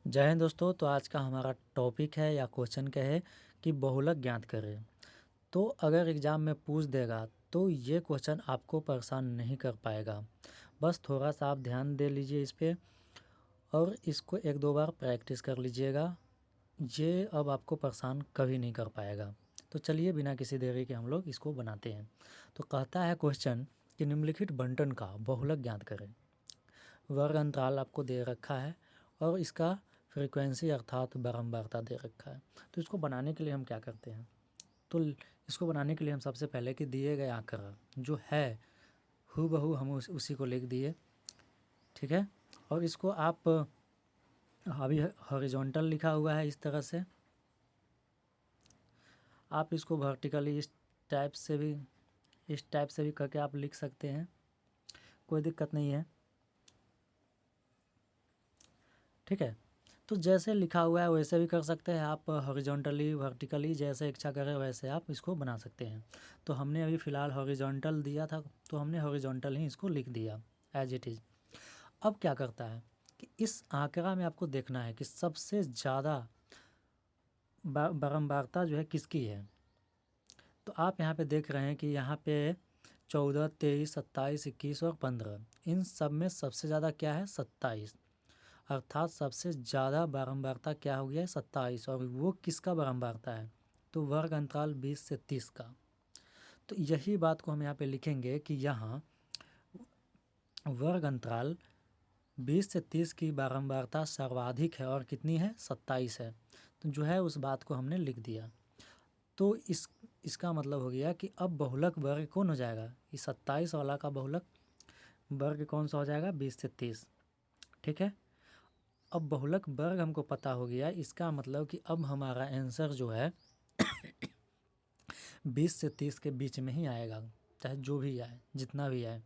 जय हिंद दोस्तों। तो आज का हमारा टॉपिक है या क्वेश्चन क्या है कि बहुलक ज्ञात करें। तो अगर एग्ज़ाम में पूछ देगा तो ये क्वेश्चन आपको परेशान नहीं कर पाएगा। बस थोड़ा सा आप ध्यान दे लीजिए इस पे और इसको एक दो बार प्रैक्टिस कर लीजिएगा। ये अब आपको परेशान कभी नहीं कर पाएगा। तो चलिए बिना किसी देरी के हम लोग इसको बनाते हैं। तो कहता है क्वेश्चन कि निम्नलिखित बंटन का बहुलक ज्ञात करें। वर्ग अंतराल आपको दे रखा है और इसका फ्रीक्वेंसी अर्थात बारंबारता दे रखा है। तो इसको बनाने के लिए हम क्या करते हैं, तो इसको बनाने के लिए हम सबसे पहले कि दिए गए आंकड़ा जो है हूबहू हम उसी को लिख दिए, ठीक है। और इसको आप अभी हॉरिजॉन्टल लिखा हुआ है इस तरह से, आप इसको वर्टिकली इस टाइप से भी करके आप लिख सकते हैं, कोई दिक्कत नहीं है, ठीक है। तो जैसे लिखा हुआ है वैसे भी कर सकते हैं आप, हॉरिजॉन्टली वर्टिकली जैसे इच्छा करें वैसे आप इसको बना सकते हैं। तो हमने अभी फ़िलहाल हॉरिजॉन्टल दिया था तो हमने हॉरिजॉन्टल ही इसको लिख दिया एज इट इज़। अब क्या करता है कि इस आंकड़ा में आपको देखना है कि सबसे ज़्यादा बारंबारता जो है किसकी है। तो आप यहाँ पे देख रहे हैं कि यहाँ पे 14, 23, 27, 21 और 15, इन सब में सबसे ज़्यादा क्या है 27, अर्थात सबसे ज़्यादा बारंबारता क्या हो गया है 27। और वो किसका बारंबारता है, तो वर्ग अंतराल 20 से 30 का। तो यही बात को हम यहाँ पे लिखेंगे कि यहाँ वर्ग अंतराल 20 से 30 की बारंबारता सर्वाधिक है और कितनी है 27 है। तो जो है उस बात को हमने लिख दिया। तो इसका मतलब हो गया कि अब बहुलक वर्ग कौन हो जाएगा, ये 27 वाला का बहुलक वर्ग कौन सा हो जाएगा 20 से 30, ठीक है। अब बहुलक वर्ग हमको पता हो गया, इसका मतलब कि अब हमारा आंसर जो है 20 से 30 के बीच में ही आएगा, चाहे जो भी आए जितना भी आए,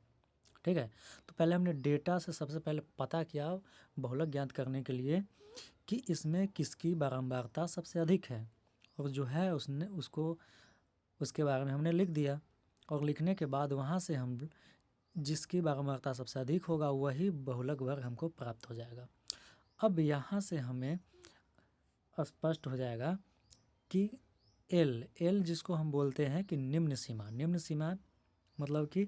ठीक है। तो पहले हमने डेटा से सबसे पहले पता किया बहुलक ज्ञात करने के लिए कि इसमें किसकी बारंबारता सबसे अधिक है, और जो है उसने उसको उसके बारे में हमने लिख दिया। और लिखने के बाद वहाँ से हम जिसकी बारंबारता सबसे अधिक होगा वही बहुलक वर्ग हमको प्राप्त हो जाएगा। अब यहाँ से हमें स्पष्ट हो जाएगा कि एल जिसको हम बोलते हैं कि निम्न सीमा मतलब कि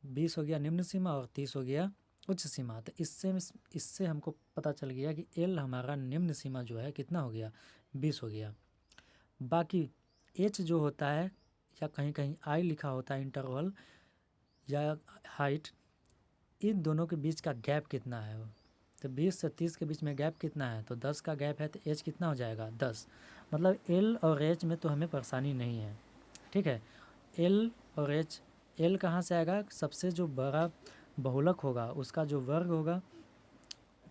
20 हो गया निम्न सीमा और 30 हो गया उच्च सीमा। तो इससे हमको पता चल गया कि एल हमारा निम्न सीमा जो है कितना हो गया 20 हो गया। बाकी एच जो होता है या कहीं कहीं आई लिखा होता है इंटरवल या हाइट, इन दोनों के बीच का गैप कितना है। तो 20 से 30 के बीच में गैप कितना है, तो 10 का गैप है, तो एच कितना हो जाएगा 10। मतलब एल और एच में तो हमें परेशानी नहीं है, ठीक है। एल और एच, एल कहाँ से आएगा, सबसे जो बड़ा बहुलक होगा उसका जो वर्ग होगा,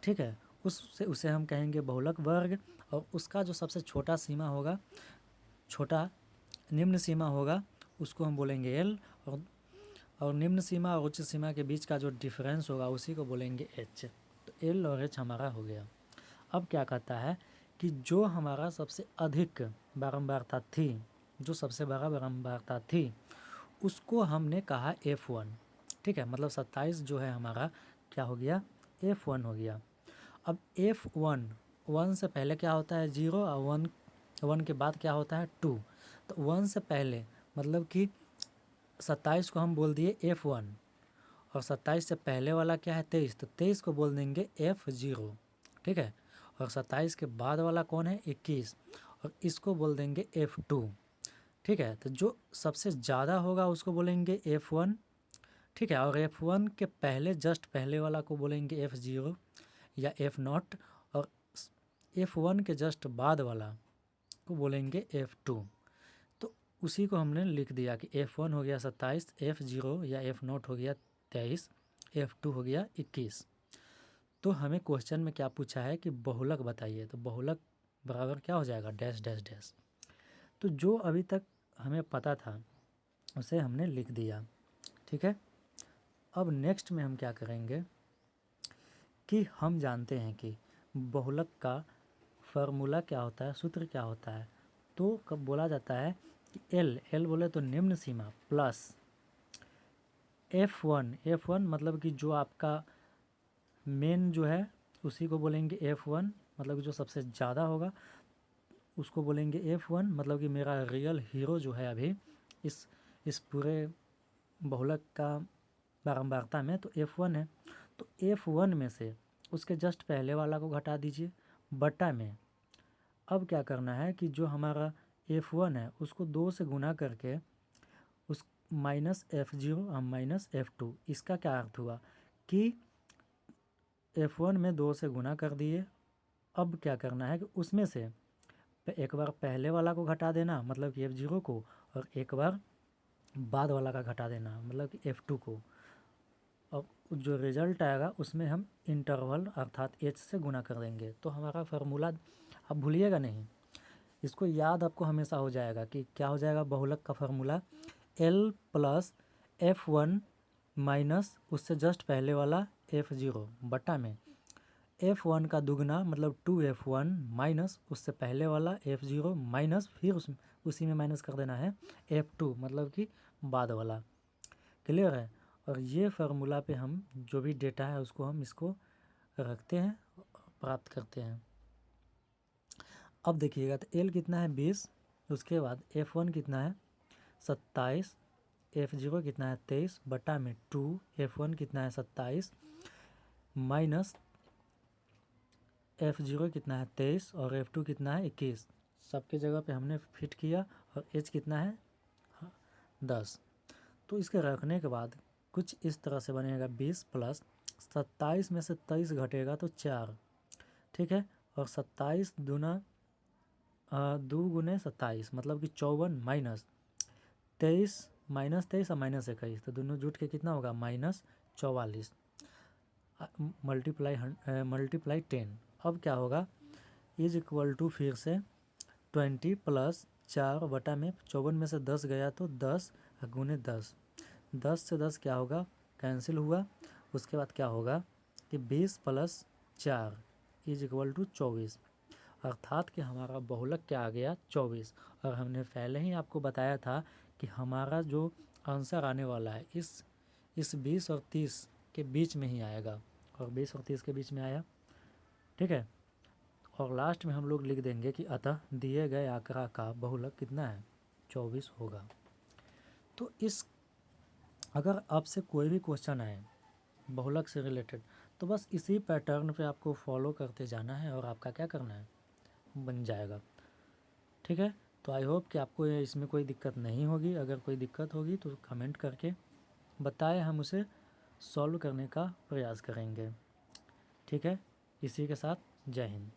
ठीक है, उसे हम कहेंगे बहुलक वर्ग। और उसका जो सबसे छोटा सीमा होगा, छोटा निम्न सीमा होगा, उसको हम बोलेंगे एल। और निम्न सीमा और उच्च सीमा के बीच का जो डिफरेंस होगा उसी को बोलेंगे एच। तो एल और एच हमारा हो गया। अब क्या कहता है कि जो हमारा सबसे अधिक बारंबारता थी, जो सबसे बड़ा बारंबारता थी, उसको हमने कहा F1, ठीक है। मतलब 27 जो है हमारा क्या हो गया F1 हो गया। अब F1, 1 से पहले क्या होता है 0 और 1 के बाद क्या होता है 2। तो 1 से पहले मतलब कि 27 को हम बोल दिए F1, और 27 से पहले वाला क्या है 23, तो 23 को बोल देंगे F0, ठीक है। और 27 के बाद वाला कौन है 21, और इसको बोल देंगे F2, ठीक है। तो जो सबसे ज़्यादा होगा उसको बोलेंगे F1, ठीक है। और F1 के पहले जस्ट पहले वाला को बोलेंगे F0 या F0, और F1 के जस्ट बाद वाला को बोलेंगे F2। तो उसी को हमने लिख दिया कि F1 हो गया 27, F0 या F0 हो गया 23, F2 हो गया 21। तो हमें क्वेश्चन में क्या पूछा है कि बहुलक बताइए, तो बहुलक बराबर क्या हो जाएगा डैश डैश डैश। तो जो अभी तक हमें पता था उसे हमने लिख दिया, ठीक है। अब नेक्स्ट में हम क्या करेंगे कि हम जानते हैं कि बहुलक का फार्मूला क्या होता है, सूत्र क्या होता है। तो कब बोला जाता है कि एल बोले तो निम्न सीमा प्लस F1 मतलब कि जो आपका मेन जो है उसी को बोलेंगे F1 मतलब कि जो सबसे ज़्यादा होगा उसको बोलेंगे F1, मतलब कि मेरा रियल हीरो जो है अभी इस पूरे बहुलक का बारंबारता में तो F1 है। तो F1 में से उसके जस्ट पहले वाला को घटा दीजिए बटा में। अब क्या करना है कि जो हमारा F1 है उसको 2 से गुना करके उस माइनस F0 और माइनस F2, इसका क्या अर्थ हुआ कि F1 में 2 से गुना कर दिए। अब क्या करना है कि उसमें से एक बार पहले वाला को घटा देना मतलब कि F0 को, और एक बार बाद वाला का घटा देना मतलब कि F2 को। अब जो रिज़ल्ट आएगा उसमें हम इंटरवल अर्थात h से गुना कर देंगे। तो हमारा फार्मूला आप भूलिएगा नहीं, इसको याद आपको हमेशा हो जाएगा कि क्या हो जाएगा बहुलक का formula L plus F1 minus उससे जस्ट पहले वाला F0 बटा में F1 का दुगना मतलब 2F1 माइनस उससे पहले वाला F0 माइनस फिर उसी में माइनस कर देना है F2 मतलब कि बाद वाला। क्लियर है। और ये फार्मूला पे हम जो भी डेटा है उसको हम इसको रखते हैं, प्राप्त करते हैं। अब देखिएगा तो L कितना है 20, उसके बाद F1 कितना है 27, F0 कितना है 23 बटा में 2, F1 कितना है 27 माइनस F0 कितना है 23 और F2 कितना है 21। सबके जगह पे हमने फिट किया और H कितना है 10। तो इसके रखने के बाद कुछ इस तरह से बनेगा 20 प्लस 27 में से 23 घटेगा तो 4, ठीक है। और 27 दूना 2 गुने 27 मतलब कि 54 माइनस 23 और माइनस 21 तो दोनों जुट के कितना होगा -44 मल्टीप्लाई 10। अब क्या होगा इज इक्वल टू फिर से 20 प्लस 4 बटा में 54 में से 10 गया तो 10 गुने 10, 10 से 10 क्या होगा कैंसिल हुआ। उसके बाद क्या होगा कि 20 प्लस 4 इज इक्वल टू 24, अर्थात कि हमारा बहुलक क्या आ गया 24। और हमने पहले ही आपको बताया था कि हमारा जो आंसर आने वाला है इस 20 और 30 के बीच में ही आएगा, और 20 और 30 के बीच में आया, ठीक है। और लास्ट में हम लोग लिख देंगे कि अतः दिए गए आंकड़ा का बहुलक कितना है 24 होगा। तो इस अगर आपसे कोई भी क्वेश्चन आए बहुलक से रिलेटेड तो बस इसी पैटर्न पे आपको फॉलो करते जाना है और आपका क्या करना है बन जाएगा, ठीक है। तो आई होप कि आपको इसमें कोई दिक्कत नहीं होगी। अगर कोई दिक्कत होगी तो कमेंट करके बताएं, हम उसे सॉल्व करने का प्रयास करेंगे, ठीक है। इसी के साथ जय हिंद।